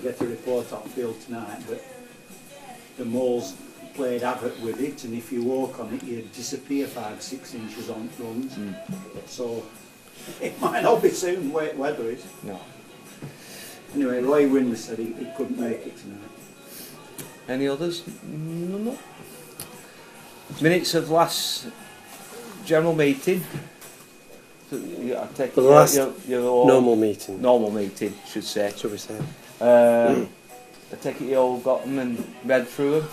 get a report off field tonight, but the moles played havoc with it, and if you walk on it, you'd disappear 5-6 inches on runs. So it might not be soon wet weather is. No. Anyway, Roy Winley said he couldn't make it tonight. Any others? No. Minutes of last general meeting. I take The last your normal meeting. Normal meeting, should say. Should we say? I take it you all got them and read through them.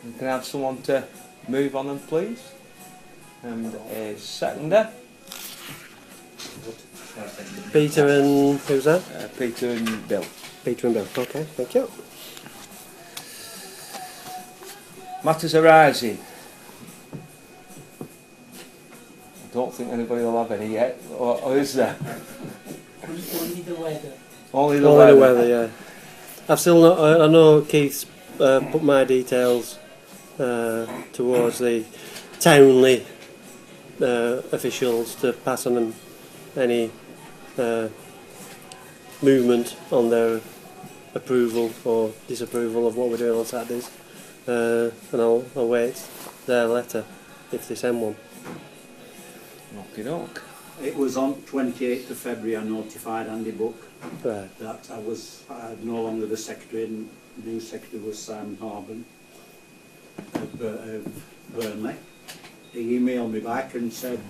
You can have someone to move on them, please. And a seconder. Peter and who's that? Peter and Bill. Peter and Bill. Okay, thank you. Matters arising. I don't think anybody will have any yet, or is there? Only the weather. Only the Only weather. the weather, yeah. I've still not. I know Keith's put my details towards the townly officials to pass on them any movement on their approval or disapproval of what we're doing on Saturdays, and I'll await their letter if they send one. Okie doke. It was on 28th of February I notified Andy Book Right. that I was no longer the secretary, and the new secretary was Simon Harben of Burnley. He emailed me back and said,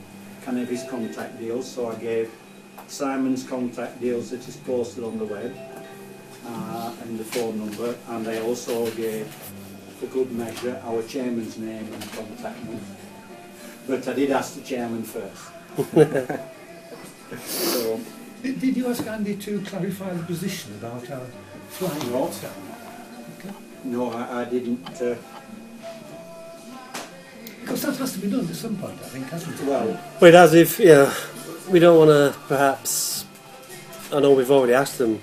can I have his contact deals? So I gave Simon's contact deals that is posted on the web and the phone number, and I also gave, for good measure, our chairman's name and contact number. But I did ask the chairman first. So, Did you ask Andy to clarify the position about our flying route? no, I didn't. Because that has to be done at some point, I think, hasn't it? Well, But as if, we don't want to perhaps. I know we've already asked them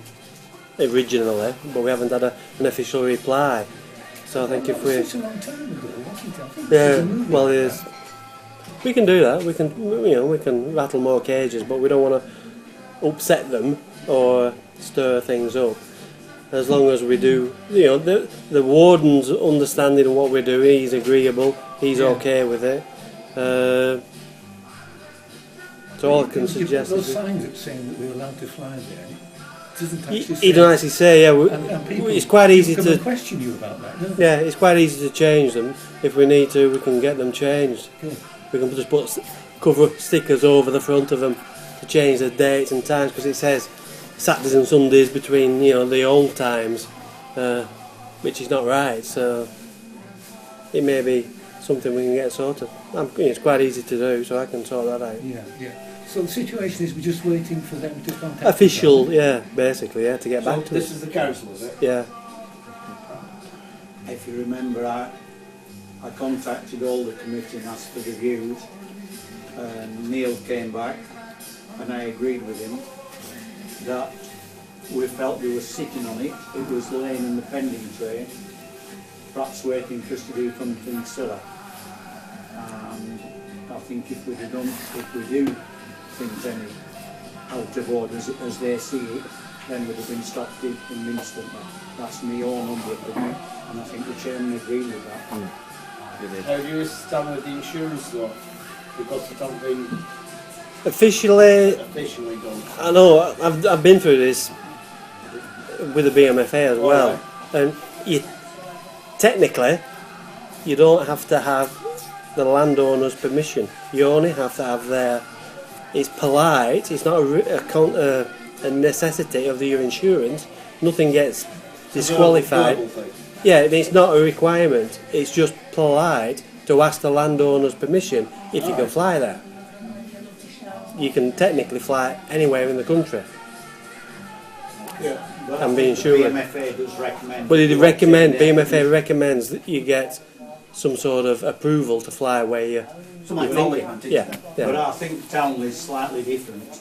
originally, but we haven't had an official reply. So I think if we. Such a long time ago, wasn't it? I think Yeah, it's a movie. well, it is. We can do that. We can, we can rattle more cages, but we don't want to upset them or stir things up. As long as we do, the warden's understanding of what we're doing, he's agreeable, he's okay with it. So all I can suggest those is signs up saying that we're allowed to fly there. It doesn't actually say. he don't actually say, And people it's quite easy come and to. question you about that, don't they? Yeah, it's quite easy to change them. If we need to, we can get them changed. Good. We can just put cover stickers over the front of them to change the dates and times, because it says Saturdays and Sundays between the old times, which is not right. So it may be something we can get sorted. It's quite easy to do, so I can sort that out. Yeah. So the situation is we're just waiting for them to contact Official, us, basically, to get back to this us. is the council, is it? Yeah. if you remember, I contacted all the committee and asked for the views, and Neil came back, and I agreed with him that we felt we were sitting on it. It was laying in the pending train, perhaps waiting for us to do something similar. And I think if we do things any out of order as they see it, then we'd have been stopped instantly. That's my own number of them, and I think the chairman agreed with that. How do you stand with the insurance though? Because it hasn't been Officially, officially done. I know I've been through this with the BMFA as well, and technically you don't have to have the landowner's permission. You only have to have their. It's polite. It's not a necessity of your insurance. Nothing gets disqualified. Yeah, it's not a requirement. It's just polite to ask the landowner's permission if you can fly there. You can technically fly anywhere in the country. Yeah, but And I being think the sure. BMFA does recommend. But BMFA recommends that you get some sort of approval to fly where you. Some acknowledgement, isn't Yeah, it? But yeah, I think Townley is slightly different.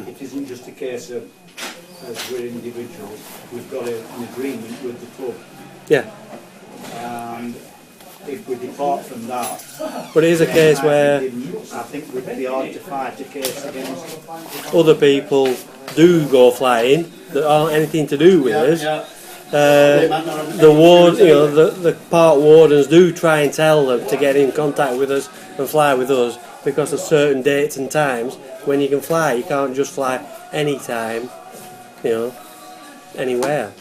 It isn't just a case of, as we're individuals, we've got an agreement with the club. yeah. And if we depart from that, But it is a then case I where think we'd be hard to fight a case against. other people do go flying that aren't anything to do with us. The ward, the park wardens do try and tell them to get in contact with us and fly with us because of certain dates and times when you can fly. You can't just fly anytime, anywhere.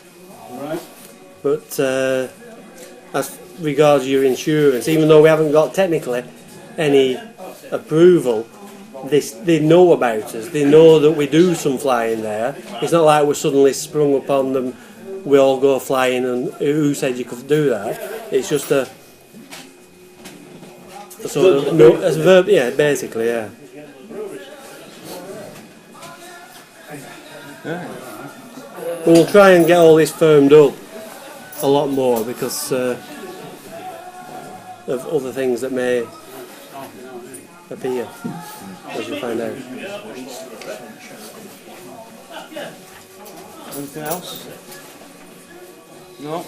Right. But as regards your insurance, even though we haven't got technically any approval, they know about us. They know that we do some flying there. It's not like we're suddenly sprung upon them. We all go flying, and who said you could do that? It's just a sort of a verb, yeah, basically, yeah. We'll try and get all this firmed up a lot more because of other things that may appear as you find out. Anything else? No.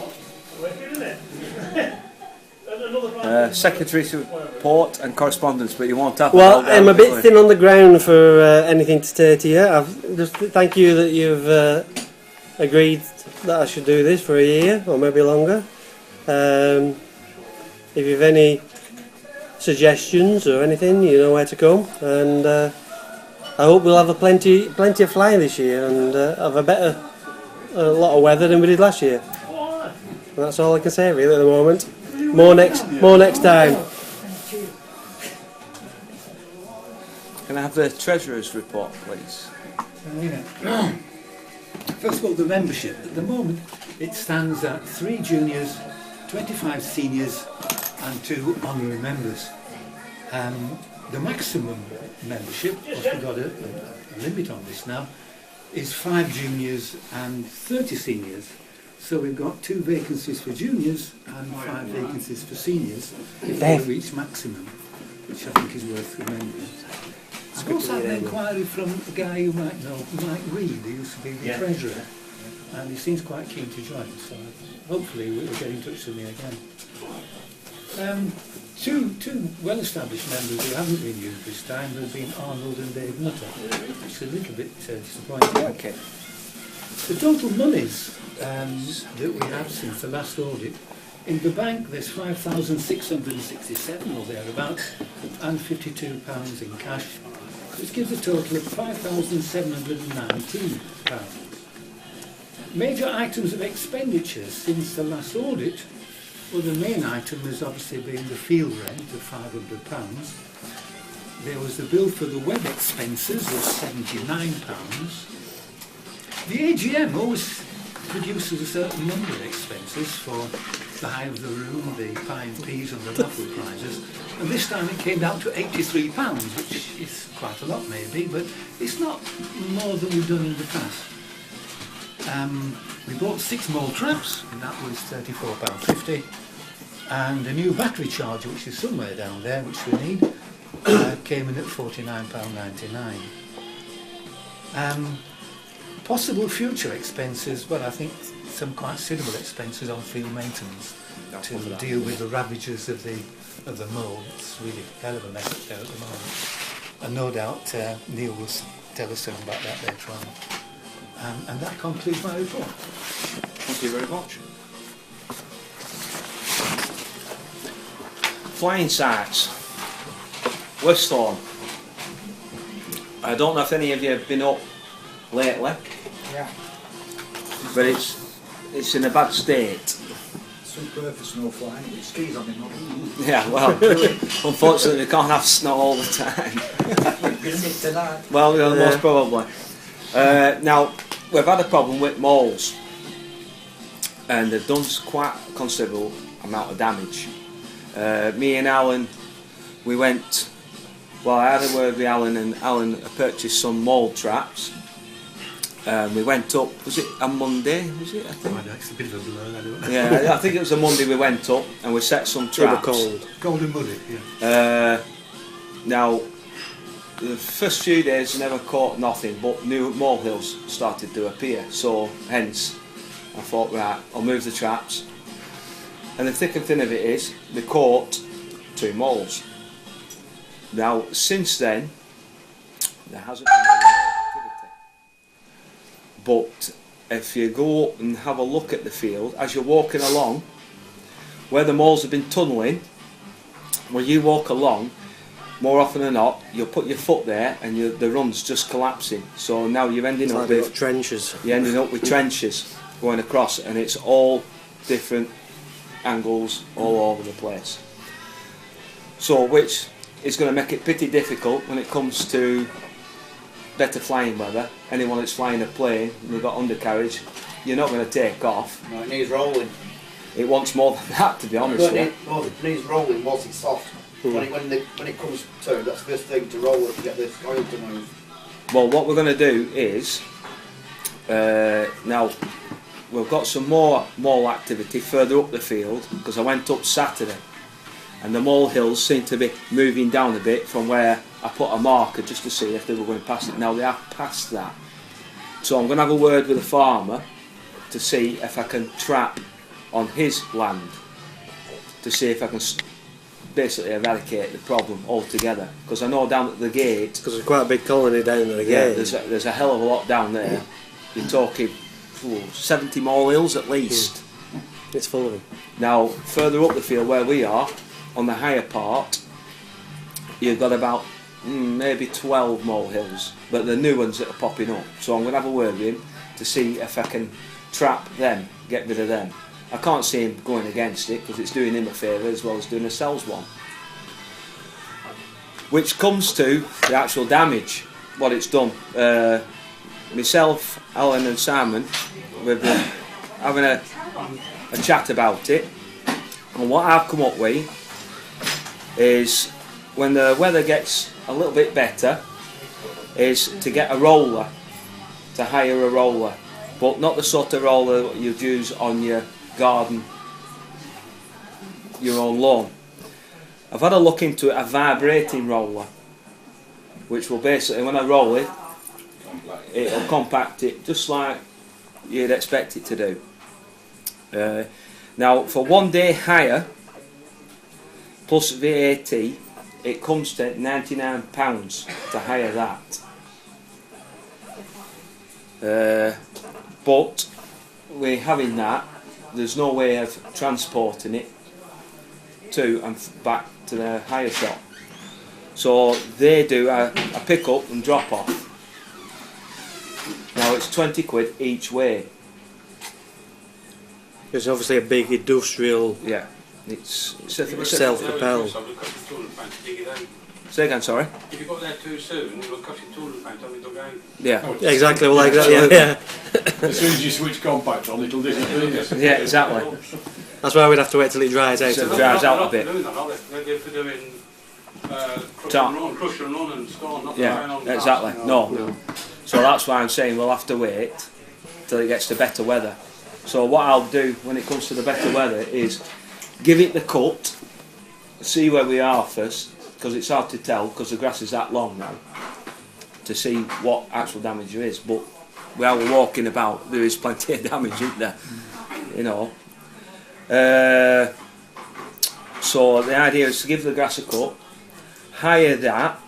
Secretary's report and correspondence, but you won't have. Well, I'm a bit thin on the ground for anything to say to you. I've just thank you that you've agreed that I should do this for a year or maybe longer. If you've any suggestions or anything, you know where to come. And I hope we'll have plenty of flying this year and have a lot of weather than we did last year. And that's all I can say really at the moment. More next time. Can I have the Treasurer's report, please? First of all, the membership. At the moment, it stands at 3 juniors, 25 seniors and 2 honorary members. The maximum membership, because we've got a limit on this now, is 5 juniors and 30 seniors. So we've got 2 vacancies for juniors and 5 vacancies for seniors before we reach maximum, which I think is worth remembering. I've also had an inquiry from a guy you might know, Mike Reed, who used to be the treasurer, and he seems quite keen to join, so hopefully we'll get in touch with me again. Two well-established members who haven't been used this time have been Arnold and Dave Nutter, which is a little bit disappointing. Okay. The total monies that we have since the last audit, in the bank there's 5,667 or thereabouts, and £52 in cash, which gives a total of £5,719. Major items of expenditure since the last audit, well, the main item has obviously been the field rent of £500. There was the bill for the web expenses of £79. The AGM always produces a certain number of expenses for the hire of the room, the pie and peas and the raffle prizes, and this time it came down to £83, which is quite a lot maybe, but it's not more than we've done in the past. We bought 6 mole traps, and that was £34.50, and a new battery charger, which is somewhere down there, which we need, came in at £49.99. Possible future expenses, well, I think some quite suitable expenses on field maintenance to deal with the ravages of the mould. It's really a hell of a mess up there at the moment, and no doubt Neil will tell us something about that later on. And that concludes my report. Thank you very much. Flying sites. Westhorn. I don't know if any of you have been up lately. Yeah. But it's in a bad state. Some purpose no flying, it skis on him. Yeah, well, unfortunately we can't have snow all the time. Well, yeah, most probably. Now, we've had a problem with moles, and they've done quite a considerable amount of damage. Me and Alan, we went, well, I had a word with Alan, and Alan purchased some mole traps. We went up, was it a Monday, was it, I think? I know, it's a bit of a blur, I don't know. Yeah, I think it was a Monday we went up and we set some traps. Cold and muddy, yeah. Now, the first few days I never caught nothing, but new molehills started to appear, so hence I thought, right, I'll move the traps. And the thick and thin of it is, they caught 2 moles. Now, since then, there hasn't been any more activity. But if you go up and have a look at the field, as you're walking along, where the moles have been tunnelling, when you walk along, more often than not, you'll put your foot there and the run's just collapsing. So now you're ending up with trenches. You're ending up with trenches going across, and it's all different angles all over the place. So, which is going to make it pretty difficult when it comes to better flying weather. Anyone that's flying a plane and they've got undercarriage, you're not going to take off. No, it needs rolling. It wants more than that, to be honest with you. It needs rolling whilst it's soft. When it comes to, that's the first thing to roll it to get the oil to move. Well, what we're going to do is, now we've got some more mole activity further up the field, because I went up Saturday and the mole hills seem to be moving down a bit from where I put a marker just to see if they were going past it. Now they have passed that. So I'm going to have a word with a farmer to see if I can trap on his land, to see if I can basically eradicate the problem altogether, because I know down at the gate, because there's quite a big colony down there again. Yeah, there's a hell of a lot down there. You're talking 70 mole hills at least. It's full of them. Now further up the field where we are, on the higher part, you've got about maybe 12 mole hills, but the new ones that are popping up. So I'm going to have a word with him to see if I can trap them, get rid of them. I can't see him going against it because it's doing him a favour as well as doing ourselves one. Which comes to the actual damage, what it's done. Myself, Alan and Simon, we've been having a chat about it, and what I've come up with is, when the weather gets a little bit better, is to get a roller, to hire a roller, but not the sort of roller that you'd use on your garden, your own lawn. I've had a look into it, a vibrating roller, which will basically, when I roll it, it'll compact it just like you'd expect it to do. Now for 1 day hire plus VAT, it comes to £99 to hire that. But we're having that, there's no way of transporting it to and back to the hire shop. So they do a pick up and drop off. Now it's 20 quid each way. It's obviously a big industrial. Yeah, it's self-propelled. Say again, sorry. If you got there too soon, it will cost you £200 to dug out. Yeah. Exactly, well, like that, yeah. As soon as you switch compact on, it'll disappear. Yeah, exactly. That's why we'd have to wait till it dries out. So it dries out a bit. They're doing crush and run and stone, not Yeah, on exactly. No. So that's why I'm saying we'll have to wait till it gets to better weather. So what I'll do when it comes to the better weather is give it the cut, see where we are first, because it's hard to tell because the grass is that long now to see what actual damage there is. But while we're walking about, there is plenty of damage, isn't there? You know. So the idea is to give the grass a cut, hire that.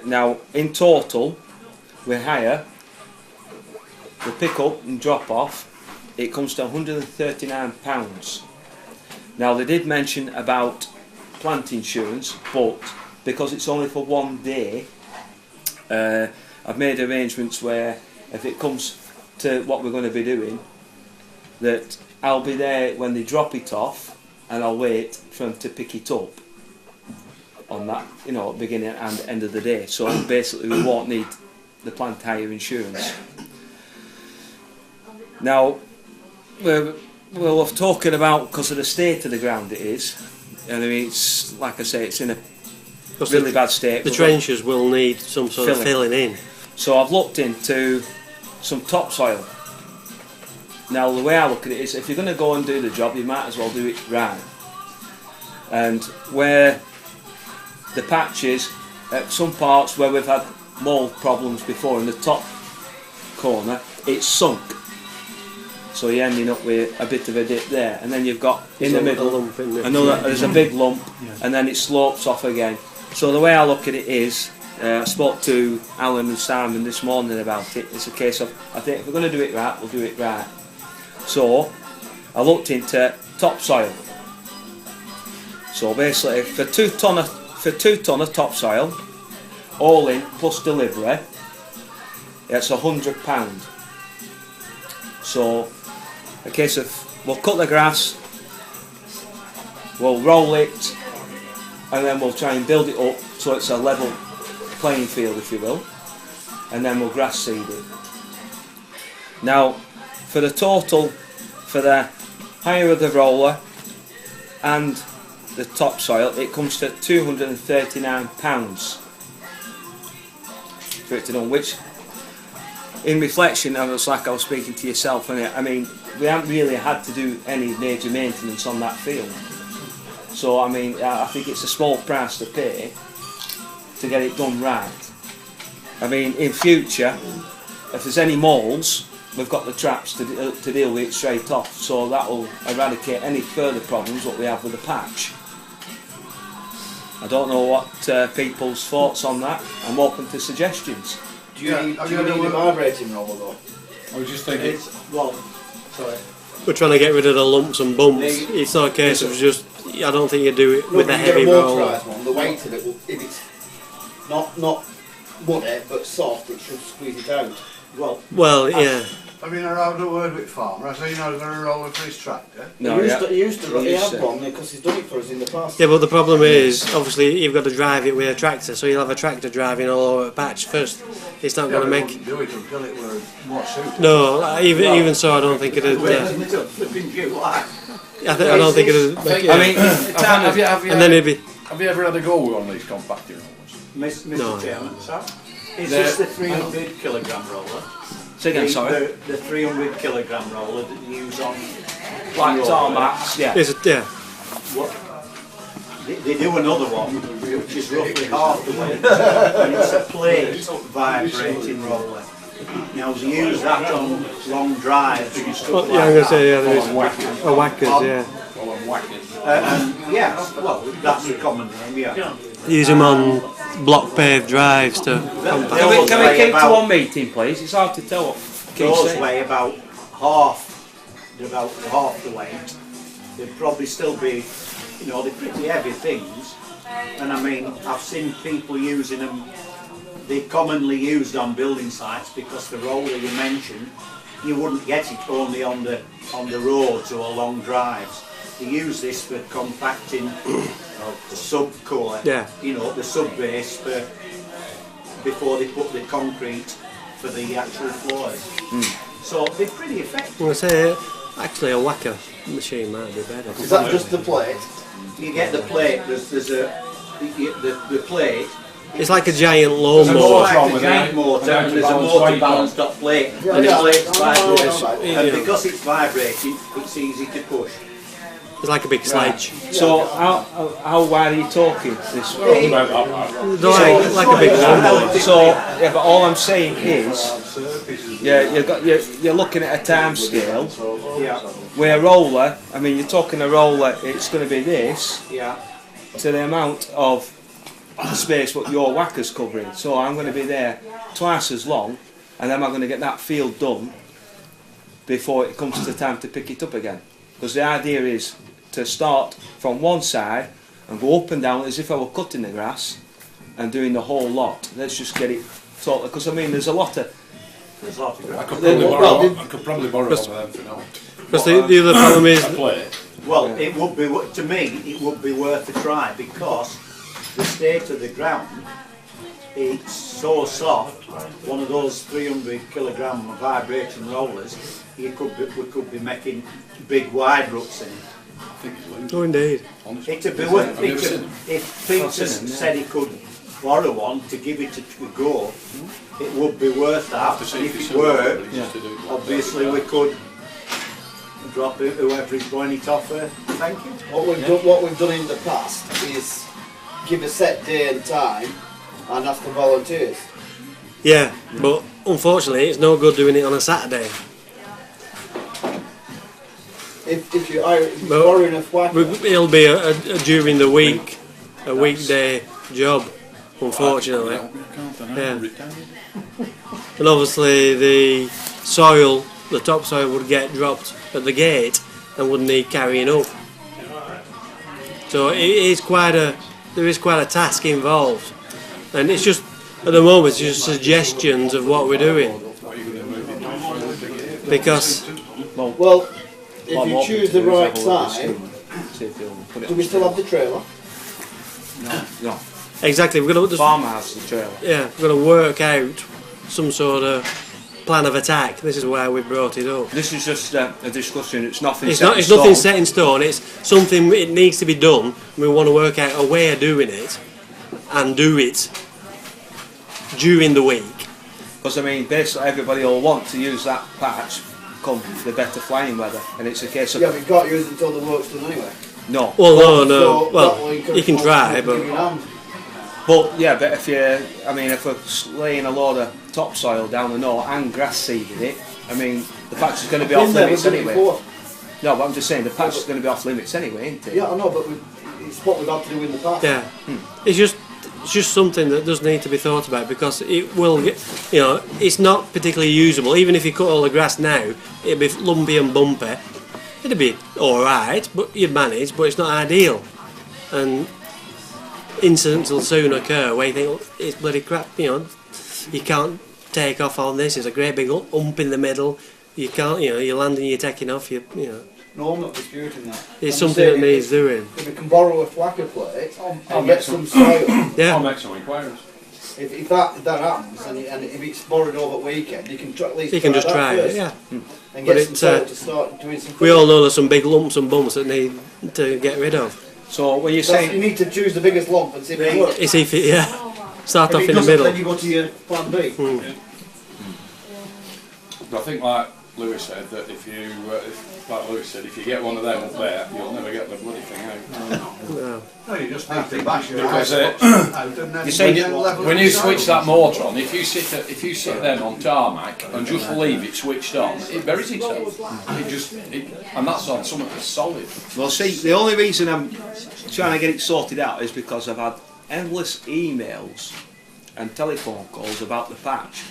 Now in total we hire the pick up and drop off, it comes to £139. Now they did mention about plant insurance, but because it's only for 1 day, I've made arrangements where if it comes to what we're going to be doing, that I'll be there when they drop it off and I'll wait for them to pick it up on that, you know, beginning and end of the day. So basically we won't need the plant hire insurance. Now we're talking about, because of the state of the ground it is, and I mean it's, like I say, it's in a really bad state. The trenches will need some sort of filling in. So I've looked into some topsoil. Now the way I look at it is, if you're going to go and do the job, you might as well do it right. And where the patches, at some parts where we've had mould problems before, in the top corner, it's sunk. So you're ending up with a bit of a dip there, and then you've got in the A middle lump in it. there's a big lump, and then it slopes off again. So the way I look at it is, I spoke to Alan and Simon this morning about it. It's a case of, I think if we're going to do it right, we'll do it right. So I looked into topsoil. So basically, for 2 ton of topsoil, all in plus delivery, it's £100. So a case of, we'll cut the grass, we'll roll it, and then we'll try and build it up so it's a level playing field, if you will, and then we'll grass seed it. Now, for the total, for the hire of the roller and the topsoil, it comes to £239 for it to done, which, in reflection, I was like I was speaking to yourself, and I mean, we haven't really had to do any major maintenance on that field. So I mean, I think it's a small price to pay to get it done right. I mean, in future, if there's any moles, we've got the traps to deal with it straight off. So that will eradicate any further problems what we have with the patch. I don't know what people's thoughts on that. I'm open to suggestions. Do you need a vibrating roller though? I was just thinking. We're trying to get rid of the lumps and bumps. It's not a case of just, I don't think you do it with a heavy roller. One, the weight of it, will, if it's not muddy but soft, it should squeeze it out. Well, yeah. Have you not had a word with farmer? I say you know they're a roller for his tractor. No, he used to have one because he's done it for us in the past. Yeah, but the problem is, obviously, you've got to drive it with a tractor, so you'll have a tractor driving all over a patch first. It's not going to make. Do it until it were more suited. No, even so, I don't think it'd. I don't think it'd. Make, I mean, have you and then it'd be. have you ever had a go with one of these compacting rollers? Mr. No. Chairman, is this the 300 kilogram roller? say again, sorry. The 300 kilogram roller that you use on Like roller. tarmacs, yeah. Yeah. They do another one which is roughly half the weight, and it's a plate vibrating roller. Now they use that on long drives and stuff Well, like yeah, I'm going to that. say, yeah, there is. A whackers, yeah. Well, I'm whacking. Yeah, well, that's the common name, yeah. Use them on block paved drives to. Can we keep to one meeting, please? It's hard to tell what Keith's Those saying. weigh about half the weight. They'd probably still be, they're pretty heavy things. And I mean, I've seen people using them. They're commonly used on building sites because the roller you mentioned, you wouldn't get it only on the roads or long drives. They use this for compacting the sub-core, Yeah. the sub-base before they put the concrete for the actual floors. So they're pretty effective. I'm going to say, actually, a whacker machine might be better. Is that just the plate? You get the plate. There's the plate. It's like a giant There's lawnmower. a giant motor, and there's a motor balanced up plate, and the plate's vibrating. And because it's vibrating, it's easy to push. It's like a big sledge. So how wide are you talking? This Like a big lawnmower. So yeah, but all I'm saying is, you're looking at a time scale. Yeah. Where a roller, I mean, you're talking a roller. It's going to be this Yeah. to the amount of space what your whacker's covering. So I'm going to be there twice as long, and then I'm going to get that field done before it comes to time to pick it up again. Because the idea is to start from one side and go up and down as if I were cutting the grass and doing the whole lot. Let's just get it totally, because I mean there's a lot of I could probably borrow one of them for now. Because the other problem is, A plate. Well, it would be, to me, it would be worth a try because the state of the ground, it's so soft. One of those 300 kilogram vibrating rollers, we could be making big wide ruts in it. oh indeed. It'd be worth if Peter said he could borrow one to give it a go. It would be worth that. And if it worked, obviously we could drop it whoever's going it off. Thank you. What we've done in the past is give a set day and time and ask for volunteers. Yeah, but unfortunately, it's no good doing it on a Saturday. if you're borrowing a whack, It'll be during the week, a weekday job, unfortunately. Yeah. And obviously the soil, the topsoil would get dropped at the gate and would need carrying up. So there is quite a task involved, and it's just at the moment it's just suggestions of what we're doing. Because well, if you choose the right side, do we still have the trailer? No. Exactly, we're going to farmhouse the trailer. Yeah, we're going to work out some sort of plan of attack. This is why we brought it up. This is just a discussion. It's nothing. It's nothing set in stone. It's something. It needs to be done. We want to work out a way of doing it, and do it during the week. Because I mean, basically, everybody will want to use that patch come the better flying weather, and it's a case of. Yeah, we've got to use it until the work's done anyway. No. Well, no. So well, you can try, but. But yeah, but if we're laying a load of topsoil down the north and grass seeding it, I mean, the patch is going to be off limits anyway. No, but I'm just saying the patch is going to be off limits anyway, isn't it? Yeah, I know, but it's what we've had to do in the past. Yeah, it's just something that does need to be thought about, because it will get, it's not particularly usable. Even if you cut all the grass now, it'd be lumpy and bumpy. It'd be all right, but you'd manage. But it's not ideal, and incidents will soon occur where you think, well, it's bloody crap, you can't take off on this, there's a great big hump in the middle, you can't, you're landing, you're taking off, No, I'm not disputing that. It's something that needs doing. If we can borrow a flacker plate and get some soil, yeah. I'll make some inquiries. If that happens, and if it's borrowed over the weekend, you can at least just try it, yeah. And get some soil to start doing some. We all know there's some big lumps and bumps that need to get rid of. So when you say you need to choose the biggest lump and see if it works. Start off in the middle. Then you go to your plan B. I think, like Lewis said, that if you get one of them up there, you'll never get the bloody thing out. No, you just need to bash your Because when you switch that motor on, if you sit then on tarmac and just leave it switched on, it buries itself. And that's on something that's solid. Well, see, the only reason I'm trying to get it sorted out is because I've had endless emails and telephone calls about the patch.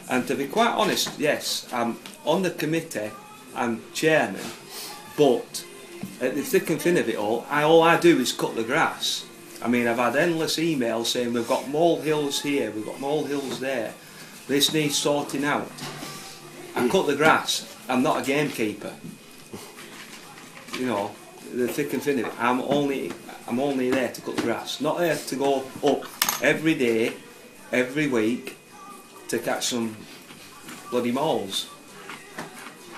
And to be quite honest, yes, I'm on the committee and chairman, but at the thick and thin of it all I do is cut the grass. I mean, I've had endless emails saying we've got molehills here, we've got molehills there, this needs sorting out. I cut the grass. I'm not a gamekeeper. The thick and thin of it. I'm only there to cut the grass, not there to go up every day, every week to catch some bloody moles.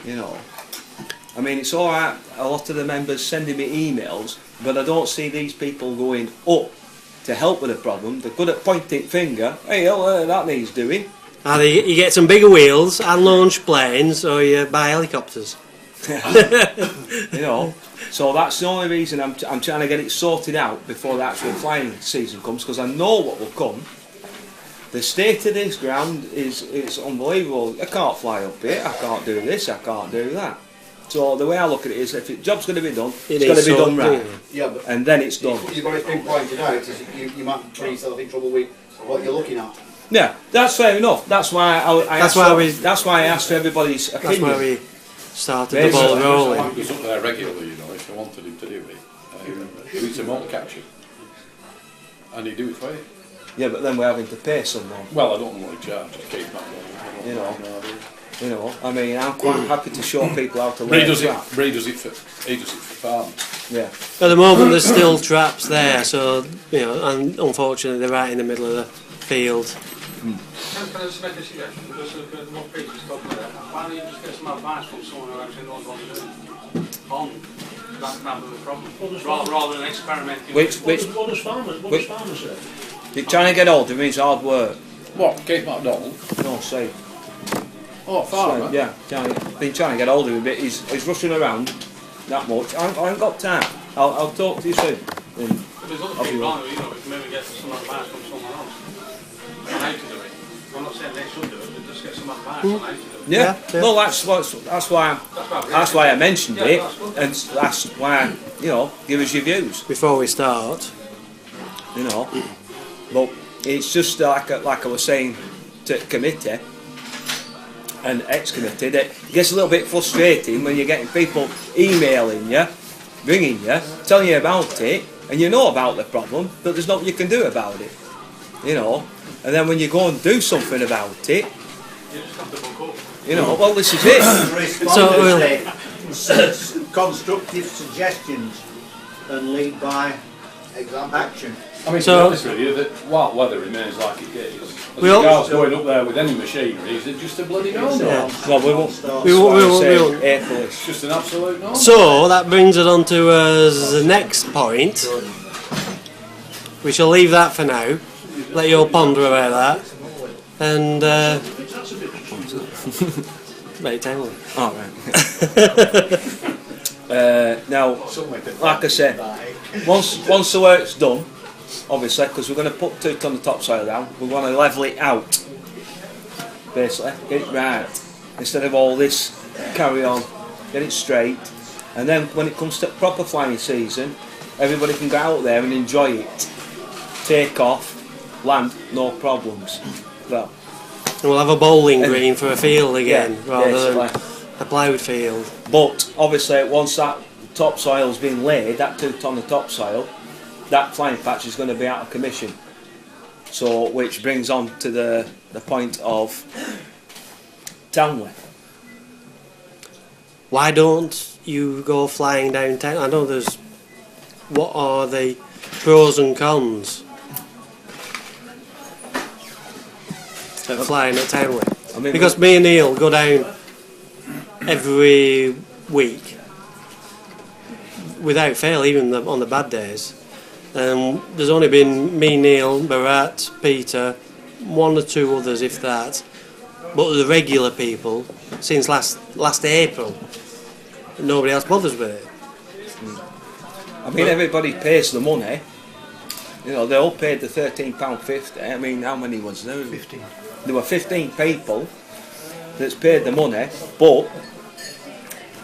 I mean, it's alright, a lot of the members sending me emails, but I don't see these people going up to help with the problem. They're good at pointing finger, hey, that needs doing. Either you get some bigger wheels and launch planes, or you buy helicopters. So that's the only reason I'm trying to get it sorted out before the actual flying season comes, because I know what will come. The state of this ground is unbelievable. I can't fly up here, I can't do this, I can't do that. So the way I look at it is, if the job's going to be done, it's got to be done right. Yeah, but and then it's done. You've got to been pointed out, is you might put yourself in trouble with what you're looking at. Yeah, that's fair enough. That's why I asked for everybody's opinion. That's why we started the ball rolling. He was up there regularly, if they wanted him to do it. He's a motor catcher. And he'd do it for you. Yeah, but then we're having to pay someone. Well, I don't know what he charges to keep that going. I mean, I'm quite happy to show people how to lay a trap. He does it for farms. Yeah. At the moment, there's still traps there, so and unfortunately, they're right in the middle of the field. Can I just make a suggestion? Because of what Peter's talking about, why don't you just get some advice from someone who actually knows what they're doing on that kind of a problem, rather than experimenting? What does farmers say? You're trying to get older means hard work. What, Keith MacDonald? No, say. Oh, farmer? So, yeah, been trying to get older a bit. He's rushing around that much. I ain't got time. I'll talk to you soon. There's other people around who, maybe get some advice from someone else on how to do it. I'm not saying they should do it, but just get some advice on how to do it. Yeah. Well, that's why I mentioned it, and that's why give us your views before we start. But it's just like I was saying to committee and ex-committee, that it gets a little bit frustrating when you're getting people emailing you, ringing you, telling you about it, and you know about the problem, but there's nothing you can do about it. And then when you go and do something about it, well, this is it. Constructive suggestions and lead by action. I mean, to be honest with you, that while weather remains like it is, as regards going up there with any machinery, is it just a bloody no-no? Well, we won't. It's just an absolute no-no. So that brings us on to the next point. We shall leave that for now. Let you all ponder about that. And make time. All right. Now, like I said, once the work's done, obviously, because we're going to put 2 ton of topsoil down, we want to level it out. Basically, get it right. Instead of all this carry on, get it straight. And then when it comes to proper flying season, everybody can go out there and enjoy it. Take off, land, no problems. Well, and we'll have a bowling green for a field again, rather than a ploughed field. But obviously, once that topsoil's been laid, that 2 ton of topsoil, that flying patch is going to be out of commission. So, which brings on to the point of Townley. Why don't you go flying downtown? I know there's. What are the pros and cons of flying at Townley? I mean, because me and Neil go down every week without fail, even on the bad days. There's only been me, Neil, Barat, Peter, 1 or 2 others, if that. But the regular people, since last April, nobody else bothers with it. I mean, everybody pays the money. They all paid the £13.50. I mean, how many was there? 15. There were 15 people that's paid the money, but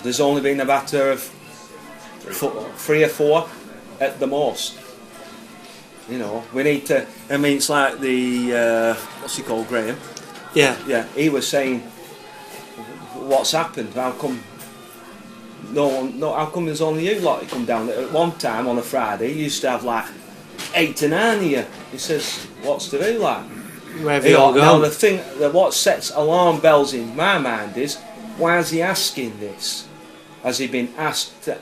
there's only been a matter of 3 or 4 at the most. We need to. I mean, it's like the what's he called, Graham? Yeah. He was saying, what's happened? How come? How come there's only you lot that come down? At one time on a Friday, you used to have like 8 or 9 of you. He says, what's to do, like? Where have you all gone? Now the thing, what sets alarm bells in my mind is, why is he asking this? Has he been asked to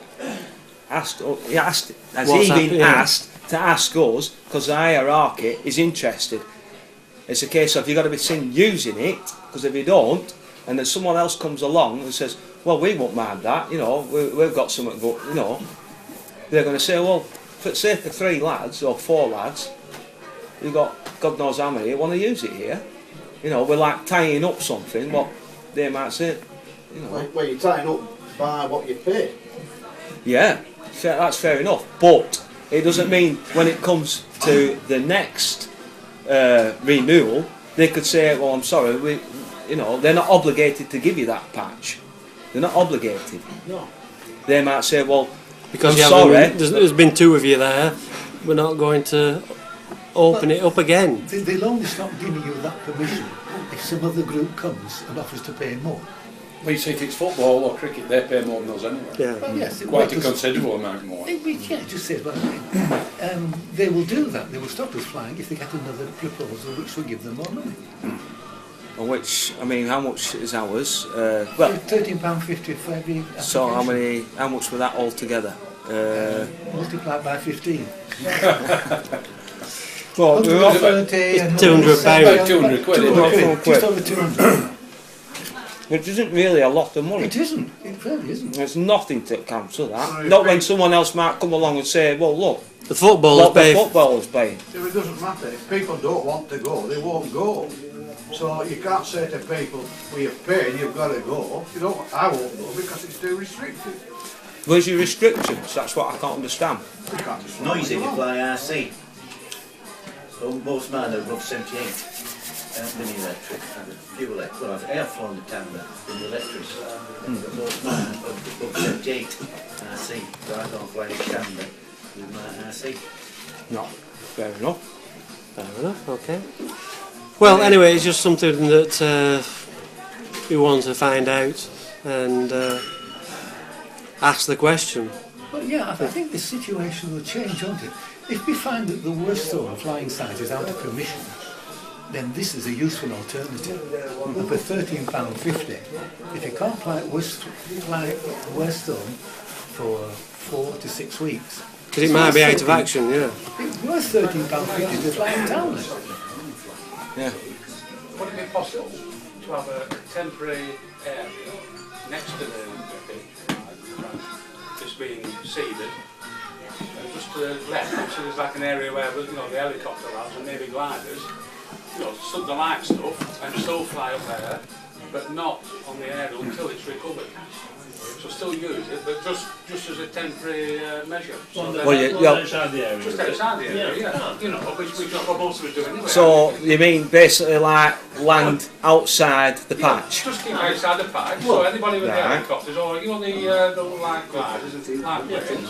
ask us? Because the hierarchy is interested. It's a case of you've got to be seen using it, because if you don't, and then someone else comes along and says, well, we won't mind that, we've got something, they're going to say, well, say for 3 lads or 4 lads, you've got God knows how many want to use it here. We're like tying up something, what they might say, Well, you're tying up by what you pay. Yeah, that's fair enough, but it doesn't mean when it comes to the next renewal, they could say, well, I'm sorry, they're not obligated to give you that patch. They're not obligated. No. They might say, well, because there's been 2 of you there, we're not going to open it up again. They'll only stop giving you that permission if some other group comes and offers to pay more. Well, you see, if it's football or cricket, they pay more than us anyway. Yeah. Well, yes, Quite a considerable amount more. Yeah, just say what I mean. They will do that. They will stop us flying if they get another proposal which will give them more money. Which, I mean, how much is ours? £13.50 for every application. So how much were that all together? Multiplied by 15. Well, £200. 200 quid. Just over 200. Which isn't really a lot of money. It isn't. It really isn't. There's nothing to cancel that. Not when someone else might come along and say, well, look, the footballers pay. The footballers paying. So it doesn't matter. If people don't want to go, they won't go. So you can't say to people, well, you've paid, you've got to go. You don't. I won't go because it's too restricted. Where's your restrictions? That's what I can't understand. You can't just Noisy if you fly RC. So most men are above 78. mini electric, and a few electric. Well, I've airflown the tender in the electrics. But most mine above 78 RC, so I don't fly the tender with my RC. No, fair enough. Fair enough, okay. Well, anyway, it's just something that we want to find out and ask the question. But yeah, I think the situation will change, won't it? If we find that the worst zone flying site is out of permission, then this is a useful alternative. And for £13.50, if you can't fly worst zone for 4 to 6 weeks, because it might be out of action, yeah. it's worth £13.50 to fly in town then. Yeah. Would it be possible to have a temporary area next to the pitch, that's being seeded, just to the left, so there's like an area where, you know, the helicopter labs and maybe gliders, you know, the light stuff, and still fly up there, but not on the area until it's recovered. So still use it, but just as a temporary measure. So Outside the area. just outside the area, yeah. You know, which what most of us do anyway. So you mean basically like land outside the patch? Just keep outside the patch, so anybody with the helicopters or, you know, the light gliders and light planes.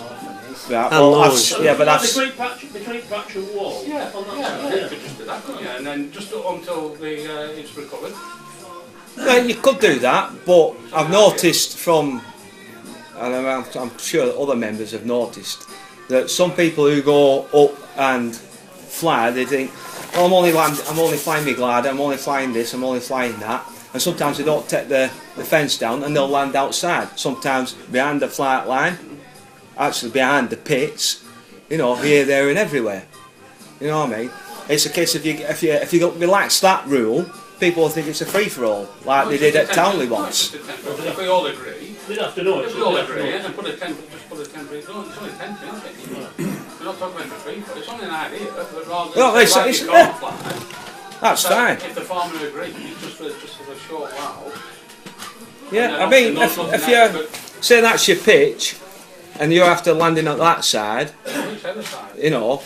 Right, And launch. yeah, but that's Between patch and wall. Yeah, On that yeah, side, you could just do that, couldn't you? And then just until the it's recovered. well, you could do that, but I've noticed from, and I'm sure that other members have noticed, that some people who go up and fly, they think, oh, I'm only flying my glider, I'm only flying this, I'm only flying that, and sometimes they don't take the fence down and they'll land outside, sometimes behind the flight line, actually behind the pits, you know, here, there and everywhere. You know what I mean? It's a case of if you relax that rule, people will think it's a free-for-all, like they did at Townley once. If we all agree, We'd have to know it. if we all agree, and put a temporary, it's only temporary, isn't it? We're not talking about the free for it's only an idea, but rather than No, say, it's- like it's- you can't fly, That's so fine. if the farmer agrees, just for a short while. Yeah, I mean, if you say that's your pitch, and you're after landing at that side, you know.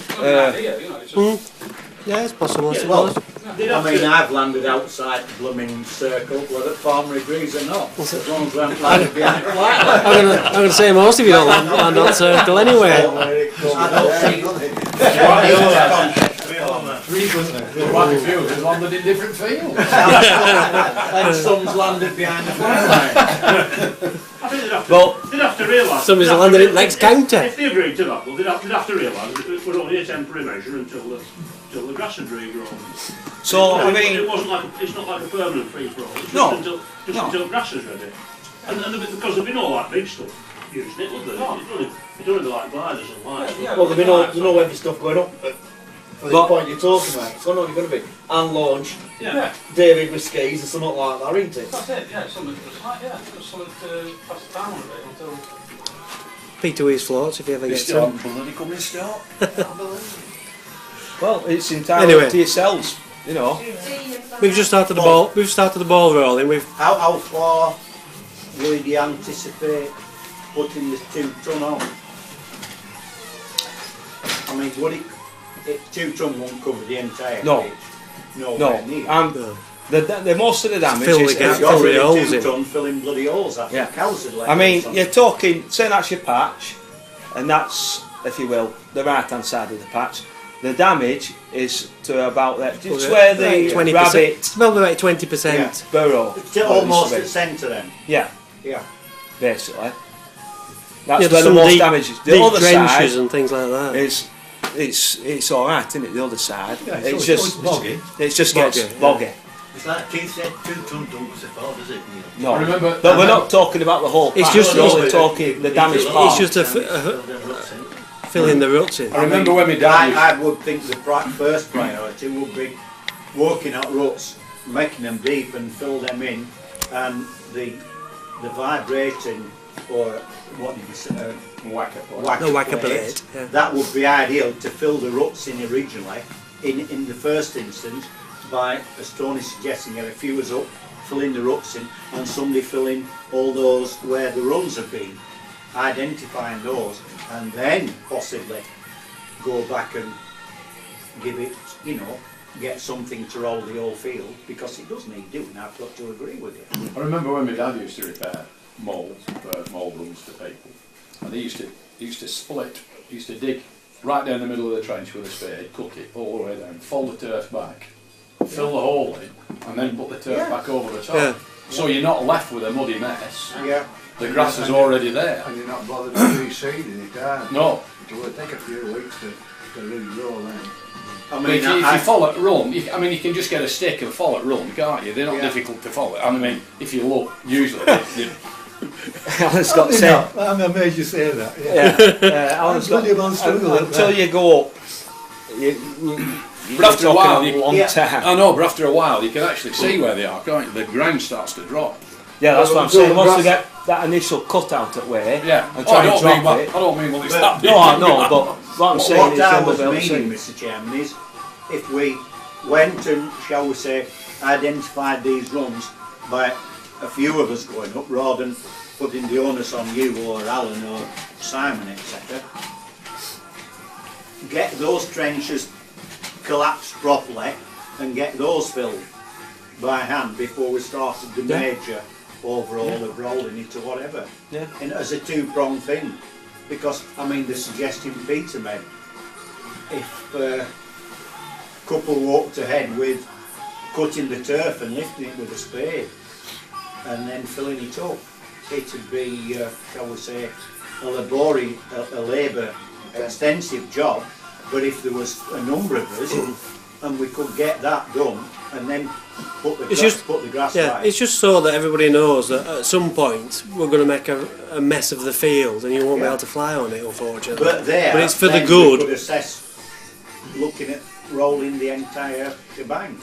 Yeah, it's possible, I Well, suppose. I mean, I've landed outside the blooming circle, whether the farmer agrees or not. As long as we haven't landed behind the flight line. I'm going to say most of you don't land on circle anyway. There's quite a few who've landed in different fields. And some's landed behind the flight line. I think they'd have to realise. Somebody's landed in next county. If they agreed to that, well, they'd have to realise that we're only a temporary measure until the grass had regrown. So, I mean, It's not like a permanent free-for-all. It's No. until grass is ready. And because there'd be no like big stuff using it, would there? It's only like gliders and lights. Well, there'll be no heavy stuff going up for the point you're talking about. It's only going to be unlaunched, Yeah. David with skis or something like that, isn't it? That's it, yeah, something to like, yeah, just something to pass the time on a bit until. Peter Wees floats if you ever They get still to. haven't bloody come and start. well, it's entirely Anyway. up to yourselves, you know. We've just started the ball. We've started the ball rolling. How far would you anticipate putting this 2 ton on? I mean, would it 2 ton won't cover the entire No. pitch? Nowhere near. The most of the damage Fill the is gap. Got fill rid the of holes 2 in. ton filling bloody holes after Yeah. the cows had left. I mean, or you're talking, say that's your patch, and that's, if you will, the right-hand side of the patch. The damage is to about there. It's where the 20%. rabbit It's about 20%. burrow. It's almost at centre then. Yeah, Yeah. basically. That's Yeah, where the some most deep- damage is. The Deep other trenches side and things like that. is it's all right, isn't it? The other side, Yeah, it's it's just boggy. It just gets Boggy, yeah. boggy. It's like Keith said, 2 ton don't go so far, does it? No, I remember- but we're not talking about the whole patch. It's just- we're only it's- talking the damaged part. It's just filling the ruts in. I remember when my dad I would think the first priority would be working out ruts, making them deep and fill them in, and the vibrating or what did you say? The whacker blade. Yeah. That would be ideal to fill the ruts in originally. In the first instance, by as Tony's suggesting, get a few us up, fill in the ruts in, and somebody fill in all those where the runs have been, identifying those, and then possibly go back and give it, you know, get something to roll the whole field, because it does need doing. I've got to agree with you. I remember when my dad used to repair mould rooms to people, and he used to split, he used to dig right down the middle of the trench with a spade, cut it all the way down, fold the turf back, fill the hole in, and then put the turf back over the top. Yeah. So you're not left with a muddy mess. Yeah. The grass is already there. And you're not bothered with reseeding it, are you? No. It will take a few weeks to regrow then. I But mean, if you follow it run, you can just get a stick and follow it run, can't you? They're not difficult to follow. And I mean, if you look, usually Alan's got to say, I'm amazed you say that. Alan's got, until you go up, but after a while, time. I know, but after a while, you can actually see where they are, can't you? The ground starts to drop. Yeah, that's what I'm saying. Once you get that initial cut out at way, and try and drop it. I don't mean well, it's that big. No, I know, but what I'm saying what is, I was meaning, Mr. Chairman, is if we went and, shall we say, identified these runs by a few of us going up, rather than putting the onus on you or Alan or Simon, etc. Get those trenches collapsed properly and get those filled by hand before we started the major overhaul of rolling it or whatever. Yeah. And as a two-pronged thing, because I mean the suggestion Peter made, if a couple walked ahead with cutting the turf and lifting it with a spade and then filling it up, it'd be, shall we say, a labour extensive job. But if there was a number of us and we could get that done and then put the grass right. It's just so that everybody knows that at some point we're going to make a mess of the field and you won't be able to fly on it, unfortunately. But it's for the we good. could assess looking at rolling the entire shebang.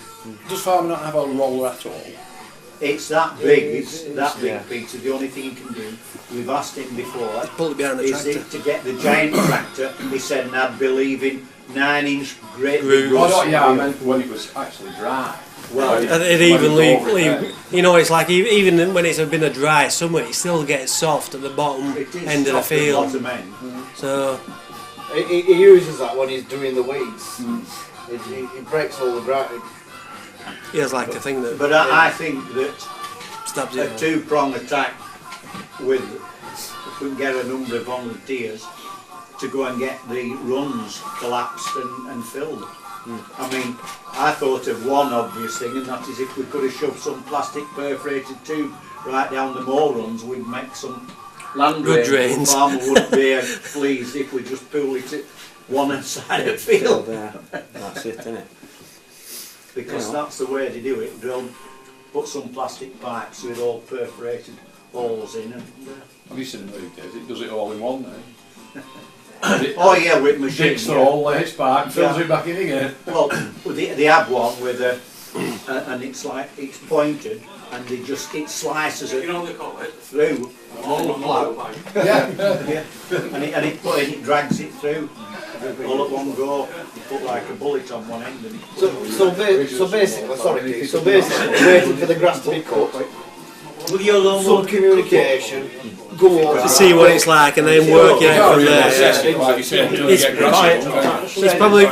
Does farming not have a roller at all? It's that big, Peter. The only thing you can do, we've asked him before, Pull it behind the is tractor. to get the giant tractor. He said, and I'd be leaving 9-inch great big I rust. meant when it was actually dry. Well, It even leave, you know, it's like even when it's been a dry summer, it still gets soft at the bottom end of the field. Bottom end. So He uses that when he's doing the weeds. He breaks all the ground. he has like a thing that. But I think that stabs a it. two-prong attack with, if we can get a number of volunteers to go and get the runs collapsed and filled. I mean, I thought of one obvious thing, and that is if we could have shoved some plastic perforated tube right down the moor runs, we'd make some land Good drains. drains. The farmer wouldn't be pleased if we just pulled it at one side of the field. That's it, isn't it? Because that's the way they do it. They'll put some plastic pipes with all perforated holes in, and Have you seen the movie days? It does it all in one now. oh yeah, with machines. Digs the hole, lays pipe, fills it back in again. Well, they have one with a, and it's like it's pointed, and they just it slices it You know what they call it? through all the plough. Yeah, and it drags it through all at one go. You put like a bullet on one end, and So basically, sorry, Keith, so basically, waiting for the grass to be cut. Will your lawnmower Some communication. Go over. To see what it's like and then work it out from there. It's probably.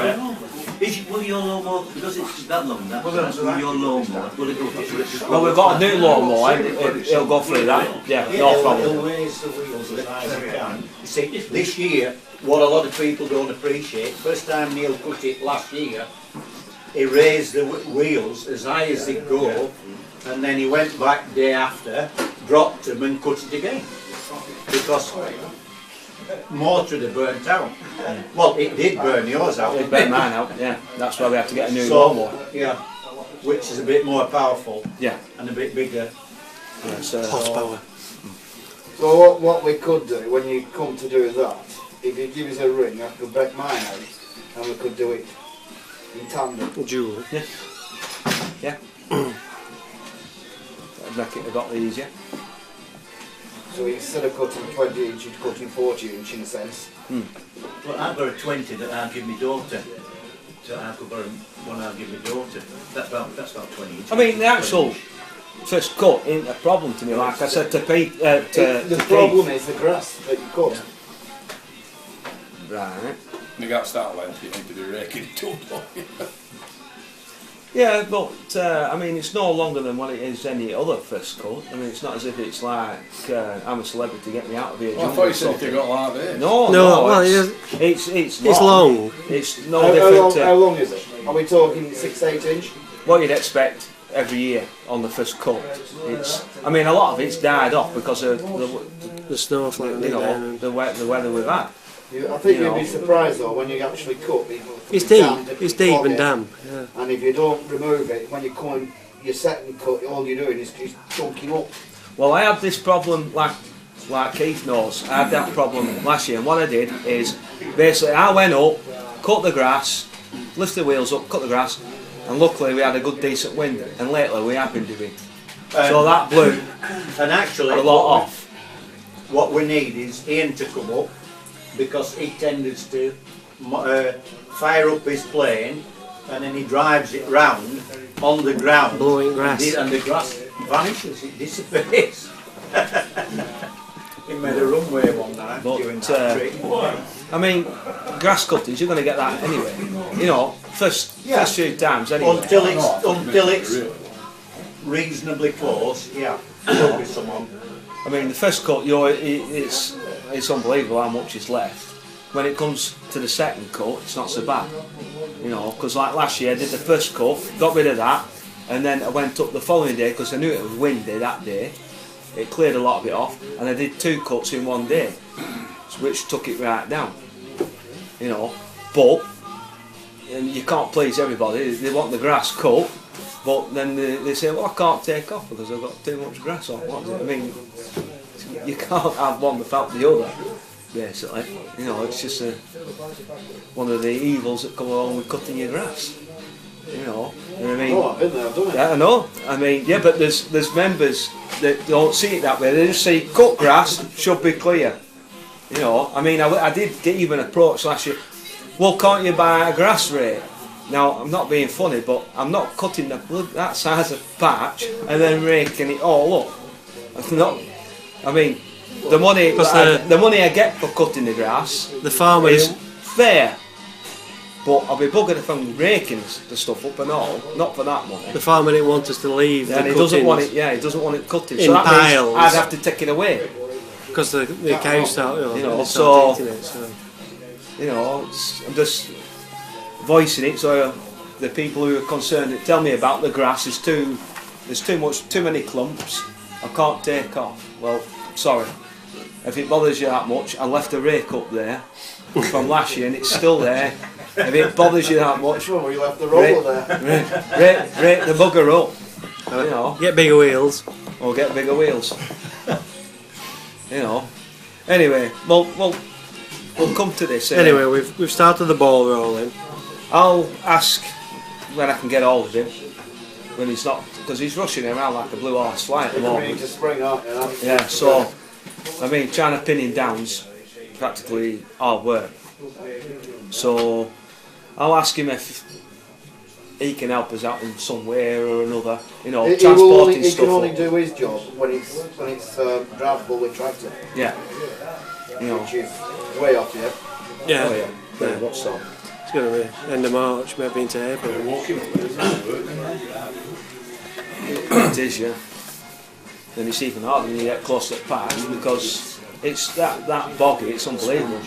Will your lawnmower, because it's that long, will your lawnmower, will it go through? Well, we've got a new lawnmower, it'll go through that. Yeah, no problem. They'll raise the wheels as high as they can. You see, this year, what a lot of people don't appreciate, first time Neil cut it last year, he raised the wheels as high as they go, and then he went back day after, dropped them and cut it again. Because mortar had burnt out. Well, it did burn yours out. It burnt mine out, yeah. That's why we have to get a new So, lawnmower. yeah, which is a bit more powerful. Yeah. And a bit bigger. Yeah, so, Horsepower. So what we could do when you come to do that, if you give us a ring, I could break mine out, and we could do it in tandem. Dual. Yeah. Yeah. That'd make it a lot easier. So instead of cutting 20 inch, you're cutting 40 inch in a sense. Well, I've got a 20 that I'll give my daughter. So I've got one I'll give my daughter. That's about 20 inches. I mean, the actual first cut isn't a problem to me, like I said to Pete. The problem is the grass that you cut. Right. When you get to that length, you need to be raking it up. Yeah, but I mean, it's no longer than what it is any other first cut. I mean, it's not as if it's like I'm a celebrity, get me out of here. Well, I thought you said you got like this. No, well, it's long. It's no different. How long is it? Are we talking 6-8 inch? What you'd expect every year on the first cut. I mean, a lot of it's died off because of the snow flaking you know, down. the weather we've had. I think you'd be surprised though when you actually cut. It's deep and damp. Yeah. And if you don't remove it, when you come, your second cut, all you're doing is just chunking up. Well, I had this problem like Keith knows. I had that problem last year, and what I did is basically I went up, cut the grass, lift the wheels up, cut the grass, and luckily we had a good decent wind. And lately we have been doing. So that blew and actually a lot off. What we need is Ian to come up, because he tends to fire up his plane and then he drives it round on the ground, blowing grass, and the grass vanishes, it disappears. He made a runway one night doing that trick. I mean, grass cuttings, you're going to get that anyway. You know, first few times anyway. Until it's reasonably close, yeah, there'll be someone. I mean, the first cut, it's unbelievable how much is left. When it comes to the second cut, it's not so bad. You know, because like last year I did the first cut, got rid of that, and then I went up the following day because I knew it was windy that day. It cleared a lot of it off, and I did 2 cuts in one day, which took it right down. You know, but you can't please everybody. They want the grass cut, but then they say, well, I can't take off because I've got too much grass on. What is it? I mean, you can't have one without the other, basically. You know, it's just one of the evils that come along with cutting your grass. You know, and I mean, Oh, I've been there, I've done it. yeah, I know. I mean, yeah, but there's members that don't see it that way. They just see cut grass should be clear. You know, I mean, I did get even approached last year. Well, can't you buy a grass rake? Now, I'm not being funny, but I'm not cutting that size of patch and then raking it all up. I'm not. I mean, the money I get for cutting the grass, the farmer is fair. But I'll be buggered if I'm raking the stuff up and all, not for that money. The farmer didn't want us to leave. And he doesn't want it. Yeah, he doesn't want it cutting. In so that piles. means I'd have to take it away because the cows start, you know. they start eating it. So. You know, I'm just voicing it so the people who are concerned that tell me about the grass is there's too many clumps. I can't take off. Well, sorry. If it bothers you that much, I left a rake up there from last year and it's still there. If it bothers you that much, Sure, we left the roller there. rake the bugger up. You know, get bigger wheels. Or get bigger wheels. You know. Anyway, we'll come to this. Anyway, we've started the ball rolling. I'll ask when I can get hold of him when he's not, because he's rushing around like a blue horse fly at the moment. To spring up, yeah. So, I mean, trying to pin him down's practically hard work. So, I'll ask him if he can help us out in some way or another. You know, transporting stuff. He can only do his job when it's drivable with tractor. Yeah. You know. Which is way off here. Yeah. Oh, yeah. Very much so. It's going to be end of March, maybe into April. It is, yeah. And it's even harder when you get close to the patch because it's that boggy, it's unbelievable.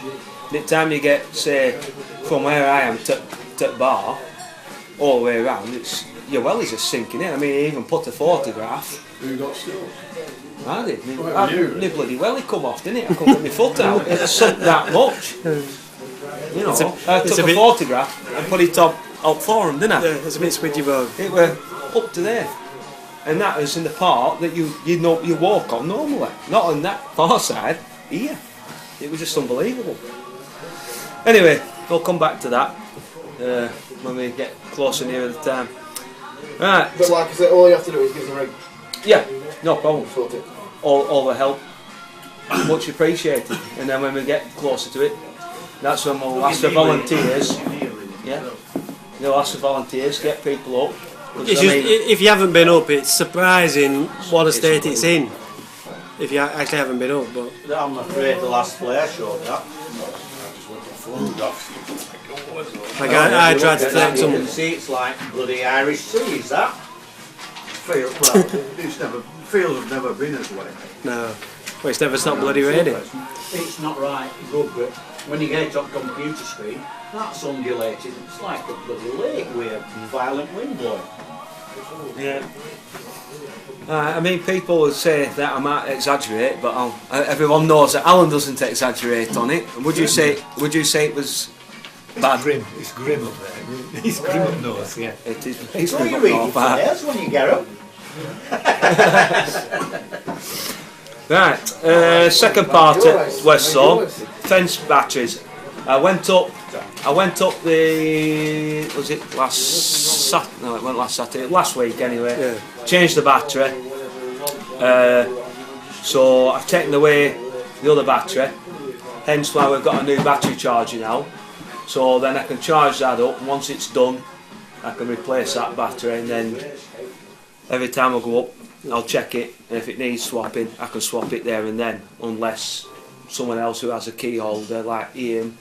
The time you get, say, from where I am to the bar, all the way around, your well is just sinking in. I mean, he even put a photograph. Who got still? I did. My bloody welly come off, didn't it? I couldn't get my foot out. It sunk that much. You know, I took a photograph and put it up for him, didn't I? Yeah, it's a bit squidgy bug. It were up to there. And that was in the part that you walk on normally. Not on that far side, here. It was just unbelievable. Anyway, we'll come back to that when we get closer near the time. Right. But like I said, all you have to do is give us a ring. Yeah, no problem. Sort it. All the help, much appreciated. And then when we get closer to it, that's when we'll ask for volunteers. Yeah, we'll ask for volunteers, get people up. It's just, if you haven't been up, it's surprising what a state it's in. If you actually haven't been up, but I'm afraid the last play I showed that. Like I tried to take You some. can see it's like bloody Irish sea, is that? Fields have never been as wet. No, well, it's never stopped bloody raining. It's not right, good, but when you get it on computer screen, that's undulated. It's like a bloody lake with a violent wind blowing. Yeah. I mean, people would say that I might exaggerate, but everyone knows that Alan doesn't exaggerate on it. Would you say it was bad? It's grim up there. It's grim up north, yeah. It is. It's What are you not reading bad. flares when you get up? Right, second part at West Zone, fence batteries. I went up the, was it last Saturday? No, it wasn't last Saturday, last week anyway. Yeah. Changed the battery. So I've taken away the other battery, hence why we've got a new battery charger now. So then I can charge that up, and once it's done, I can replace that battery, and then every time I go up, I'll check it, and if it needs swapping, I can swap it there and then, unless someone else who has a key holder, like Ian,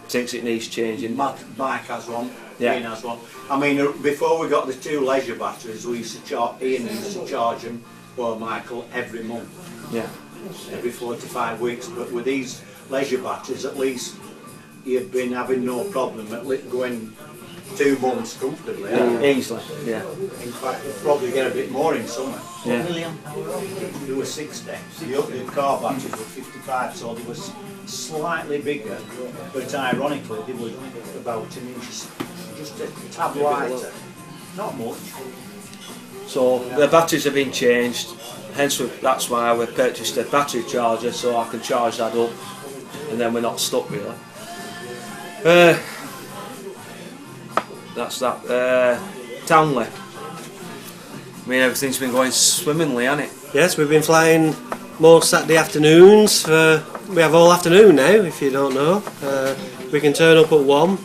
thinks it needs changing. Mike has one, Yeah. Ian has one. I mean, before we got the two leisure batteries, Ian used to charge them, well, Michael, every month, Yeah. every 4 to 5 weeks. But with these leisure batteries, at least you've been having no problem at least going 2 months comfortably. Easily, yeah. In fact, you'll probably get a bit more in summer. Yeah. They were 60. The car batteries were 55, so they were slightly bigger, but ironically they were about an inch, just a tad lighter. Not much. So the batteries have been changed, hence that's why we purchased a battery charger, so I can charge that up, and then we're not stuck really. That's that. Townley. I mean, everything's been going swimmingly, hasn't it? Yes, we've been flying more Saturday afternoons. We have all afternoon now, if you don't know. We can turn up at 1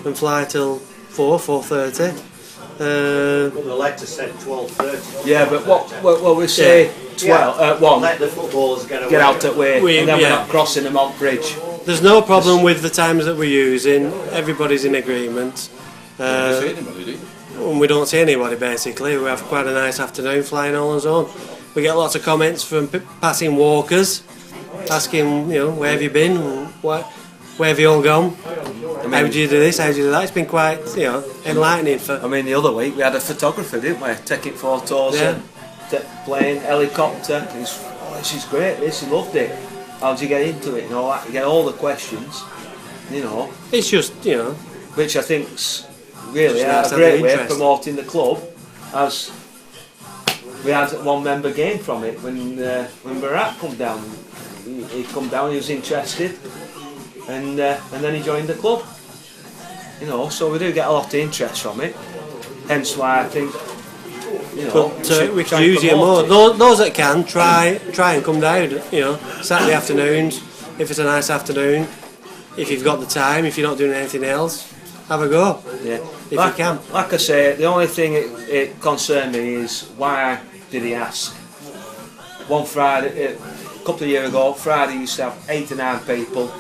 and fly till 4:30. Well, the letter said 12:30. Yeah, but what we say 1. Let the footballers get out that way, and then we're not crossing the Mont Bridge. There's no problem with the times that we're using. Everybody's in agreement. And we don't see anybody basically. We have quite a nice afternoon flying all on zone. We get lots of comments from passing walkers asking, where have you been? Where have you all gone? How do you do this? How do you do that? It's been quite, enlightening. I mean, the other week we had a photographer, didn't we? Taking photos, plane, helicopter. This is great. He loved it. How do you get into it? And all that. You get all the questions. It's just, which I think's really nice a great way of interest. promoting the club. As we had one member gain from it when Barat come down. He come down. He was interested, and then he joined the club. So we do get a lot of interest from it. Hence why I think we could use it more. Those that can try and come down. Saturday afternoons, if it's a nice afternoon, if you've got the time, if you're not doing anything else, have a go. Yeah, if you can. Like I say, the only thing it concerned me is why did he ask? One Friday, a couple of years ago, Friday used to have 8 to 9 people.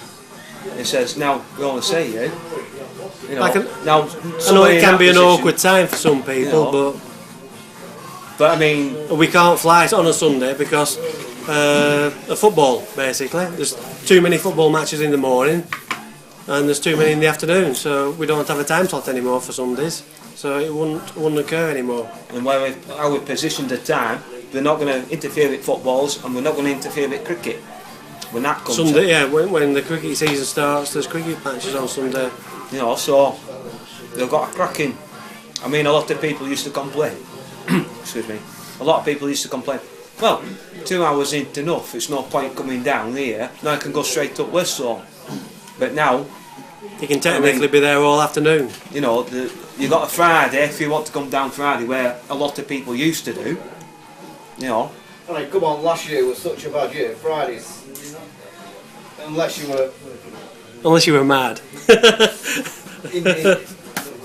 He says, now we only see you. I know somebody it can be an awkward time for some people, but I mean, we can't fly on a Sunday because of football. Basically, there's too many football matches in the morning, and there's too many in the afternoon. So we don't have a time slot anymore for Sundays. So it wouldn't occur anymore. And how we positioned the time, they're not going to interfere with footballs, and we're not going to interfere with cricket. When that comes Sunday, when the cricket season starts, there's cricket matches on Sunday. So they've got a cracking. I mean, a lot of people used to complain. Excuse me. A lot of people used to complain. Well, 2 hours ain't enough. It's no point coming down here. Now I can go straight up West Zone. But now you can technically be there all afternoon. You got a Friday if you want to come down Friday, where a lot of people used to do. I mean, come on, last year was such a bad year. Fridays, unless you were mad.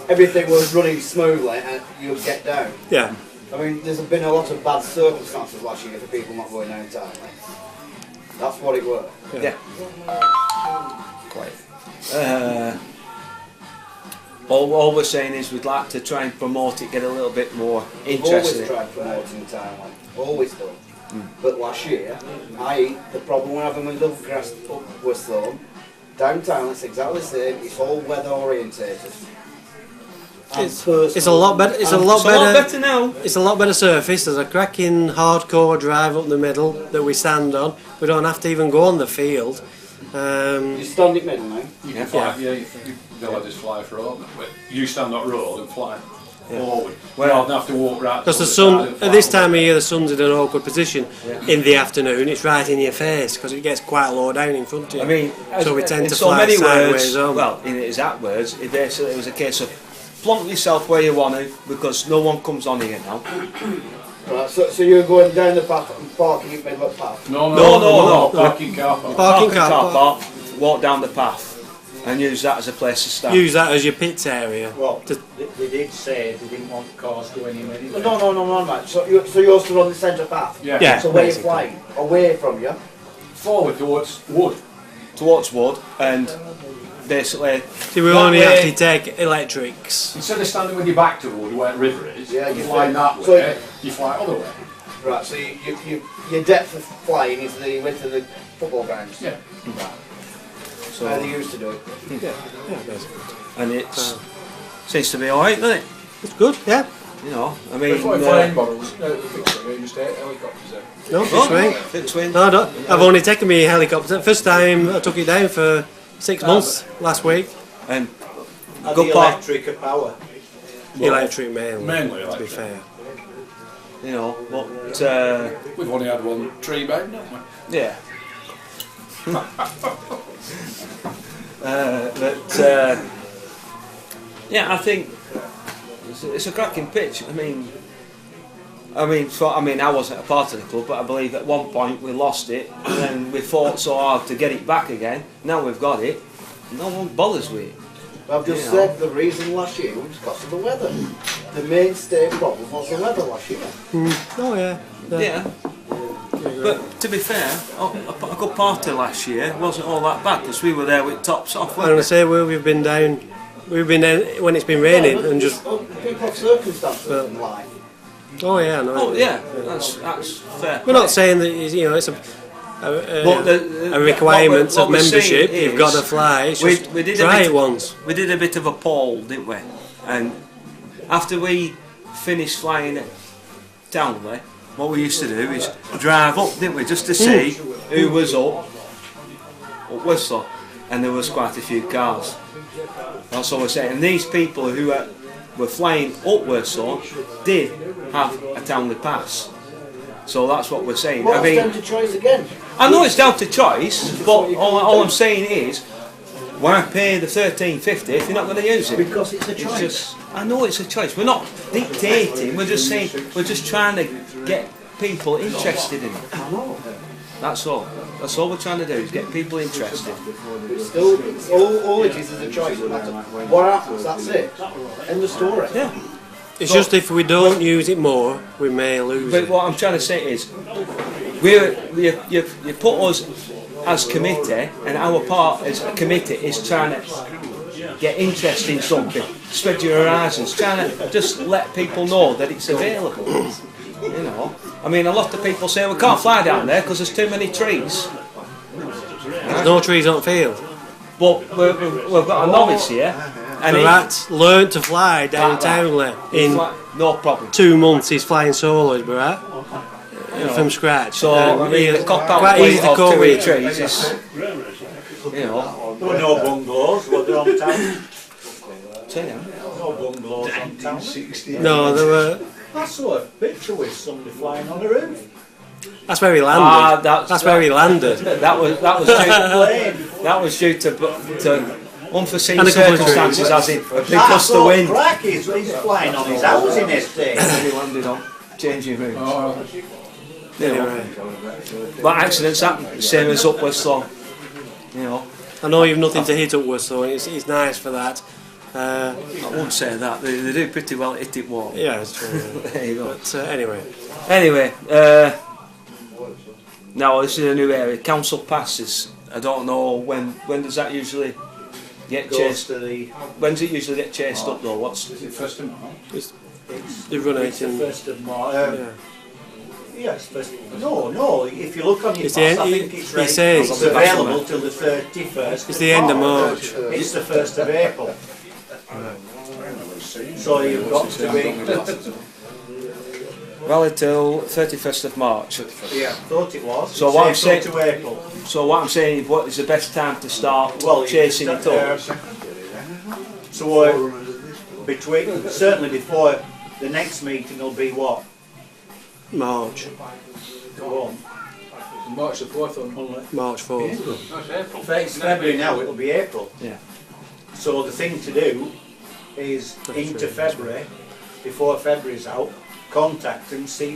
Everything was running smoothly and you'd get down. Yeah. I mean, there's been a lot of bad circumstances last year for people not going down time. That's what it was. Yeah. quiet. All we're saying is we'd like to try and promote it, get a little bit more interest in Always it. tried promoting Thailand, always done. But last year, the problem we're having with Lovegrass up Westlawn, downtown it's exactly the same, it's all weather orientated. It's a lot better. It's a lot better now. It's a lot better surface. There's a cracking hardcore drive up the middle that we stand on. We don't have to even go on the field. You stand it middle now? You can fly, they'll just fly for all. You stand that road and fly forward. Rather than have to walk right. Because the sun, at this time of year, the sun's in an awkward position. In the afternoon, it's right in your face because it gets quite low down in front of you. I mean, so we tend to so fly many sideways words. home. Well, in exact words, it basically was a case of plonk yourself where you want to because no one comes on here now. Right, so you're going down the path and parking in middle of the path? No. Parking car park. Parking car park. Walk down the path and use that as a place to start. Use that as your pits area. Well, they did say they didn't want cars going in anyway. No, mate. So you're still on the centre path? Yeah. So where you're flying? Away from you? Forward towards wood. Towards wood and basically. See, we only actually take electrics. Instead of standing with your back to wood where the river is, Yeah, you fly that way, so you fly other way. Right, so your depth of flying is the width of the football grounds? Yeah. Right. So How they used to do it? Yeah, basically. and it seems to be alright, doesn't it? It's good, yeah. You know, I mean. Flying models, no, fixed wing, just helicopters there. No, fixed wing. Fixed wing. No, I don't. I've only taken me a helicopter. First time I took it down for 6 months last week. And Are good the part. electric or power? Electric mainly. Mainly to be electric. fair. You know, but We've only had one tree bag, haven't we? yeah. Yeah, I think it's a cracking pitch. I mean, I wasn't a part of the club, but I believe at one point we lost it, and then we fought so hard to get it back again. Now we've got it. No one bothers with it. I've just said the reason last year was because of the weather. The mainstay problem was the weather last year. Oh yeah. Yeah. But to be fair, a good part of last year wasn't all that bad because we were there with tops off. I'm going to say we've been down when it's been raining and just. People have circumstances in life. Oh yeah, no. Oh yeah, that's fair. We're not saying that it's a requirement of membership. You've got to fly. It's just we did try it once. We did a bit of a poll, didn't we? And after we finished flying at Townley, what we used to do is drive up, didn't we, just to see who was up Whistler, and there was quite a few cars. That's what we're saying. And these people who were flying up Whistler did have a Townley pass. So that's what we're saying. Well, I mean, down to choice again. I know it's down to choice, but all I'm saying is, why pay the $13.50 if you're not going to use it? Because it's a choice. I know it's a choice. We're not dictating. We're just saying. We're just trying to get people interested in it. That's all. That's all we're trying to do is get people interested. Still, all it is a choice. No matter what happens, that's it. End of story. Yeah. It's just if we don't use it more, we may lose But it. what I'm trying to say is, you put us as committee, and our part as a committee is trying to get interest in something, spread your horizons, trying to just let people know that it's available. You know, I mean, a lot of people say we can't fly down there because there's too many trees. There's no trees on the field. But we've got a novice here, and Barat's learned to fly down Townley in no problem. 2 months. He's flying solo, Barat, from scratch. So I mean, the cop out quite easy to of cope too many with. trees is, you know. There were no bungalows, were there on town? Say now. No bungalows on town. No, there were. I saw a picture with somebody flying on a roof. That's where he landed. That's where he landed. That was due to unforeseen And a couple of circumstances, as in a big gust of wind. He's flying on his housing estate. He landed on changing rooms. You know. Anyway, But accidents happen, same as up Whistler. You know. I know you've nothing to hit up with, so it's nice for that. I won't say that. They do pretty well at hitting wall. Yeah, it's true. There you go. But anyway. Anyway, now this is a new area. Council passes I don't know when does that usually get Goes chased. to the When's it usually get chased up though? What's Is it first of March? They run it's out the in. 1st of March. Yeah. Yes, but no. If you look on your It's pass, the I end- think it's he right. says- It's available till the 31st. It's the end of March. It's the 1st of April. So you've got to be. valid till 31st of March. Yeah, thought it was. So It's what I'm April saying- to April. So what I'm saying is, what is the best time to start Well, chasing it up? So between certainly before the next meeting will be what? March. Go on. March the 4th on March 4th. That's April. If it's February now, it'll be April. Yeah. So the thing to do is into February, before February's out, contact them, see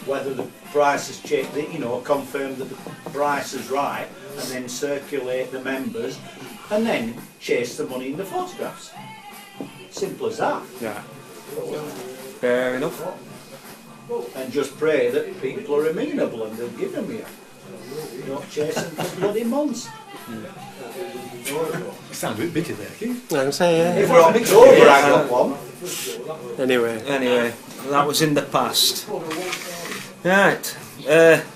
whether the price has changed, you know, confirm that the price is right, and then circulate the members, and then chase the money in the photographs. Simple as that. Yeah. Fair enough. And just pray that people are amenable and they'll give them you. Don't chase them for bloody months. You sound a bit bitter there, Keith. I can say, yeah. If we're October, I got one. Anyway. That was in the past. Right.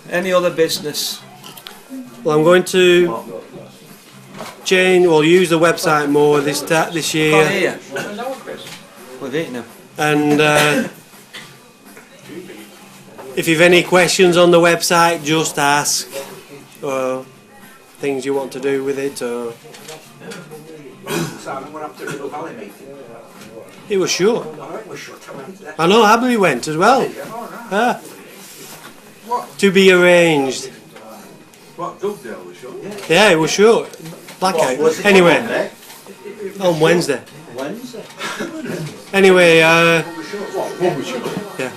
Any other business? Well, I'm going to use the website more this Can't year. hear you. We've eaten them. And if you've any questions on the website, just ask. Or things you want to do with it. Or Simon, what happened to River Valley meeting? it was short. Alright, we're shut. I know Abbey went as well. Ah. To be arranged. What, Dugdale was shut? Yeah, it was short. Blackout. What, was it Anyway, on on Wednesday. Wednesday? Anyway, yeah. What was shut?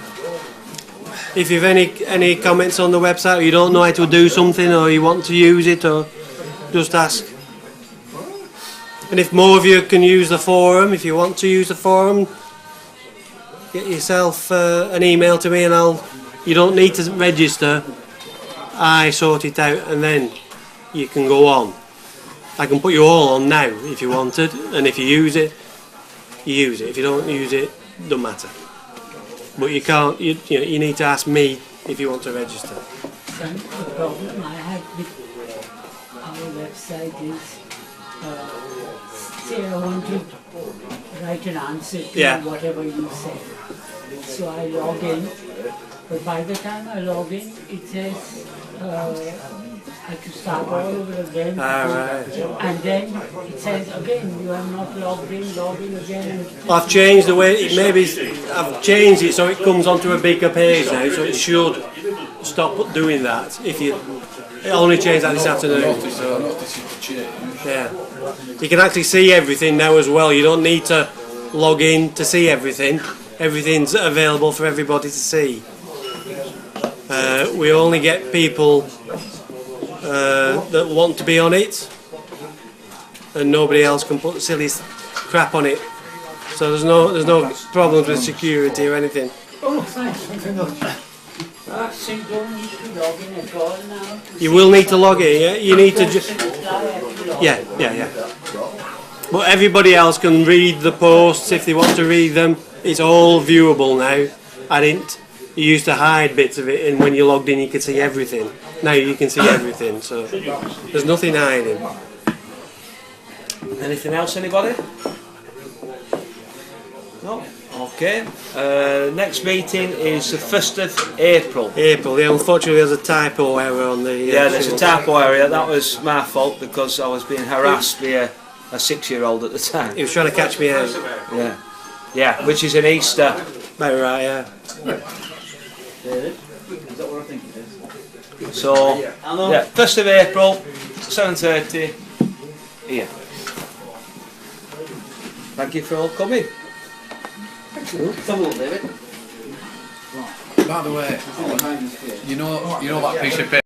If you've any comments on the website, or you don't know how to do something, or you want to use it, or just ask. And if more of you can use the forum, if you want to use the forum, get yourself an email to me, and you don't need to register. I sort it out, and then you can go on. I can put you all on now if you wanted, and if you use it, you use it. If you don't use it, don't matter. But you can't. You need to ask me if you want to register. Son, the problem I have with our website is, say I want to write an answer to whatever you say. So I log in, but by the time I log in, it says I have to start all over again. Right. And then it says again, you are not logged in, log in again. I've changed the way I've changed it so it comes onto a bigger page now, so it should stop doing that. It only changed that this afternoon. So, yeah, you can actually see everything now as well. You don't need to log in to see everything. Everything's available for everybody to see. We only get people that want to be on it, and nobody else can put silly crap on it. So there's no problems with security or anything. Oh, thanks. So you don't need to log in at all now? You will need to log in. Yeah, you need to just. Yeah. But everybody else can read the posts if they want to read them. It's all viewable now. You used to hide bits of it, and when you logged in, you could see everything. Now you can see everything, so there's nothing hiding. Anything else, anybody? No? Okay. Next meeting is the 1st of April. Yeah, unfortunately there's a typo error on the... Yeah, there's a typo error. That was my fault because I was being harassed by a 6-year-old at the time. He was trying to catch me out. Yeah, which is an Easter. About right, yeah. David, is that what I think it is? So, yeah, 1st of April, 7:30, here. Thank you for all coming. David. By the way, you know that piece of paper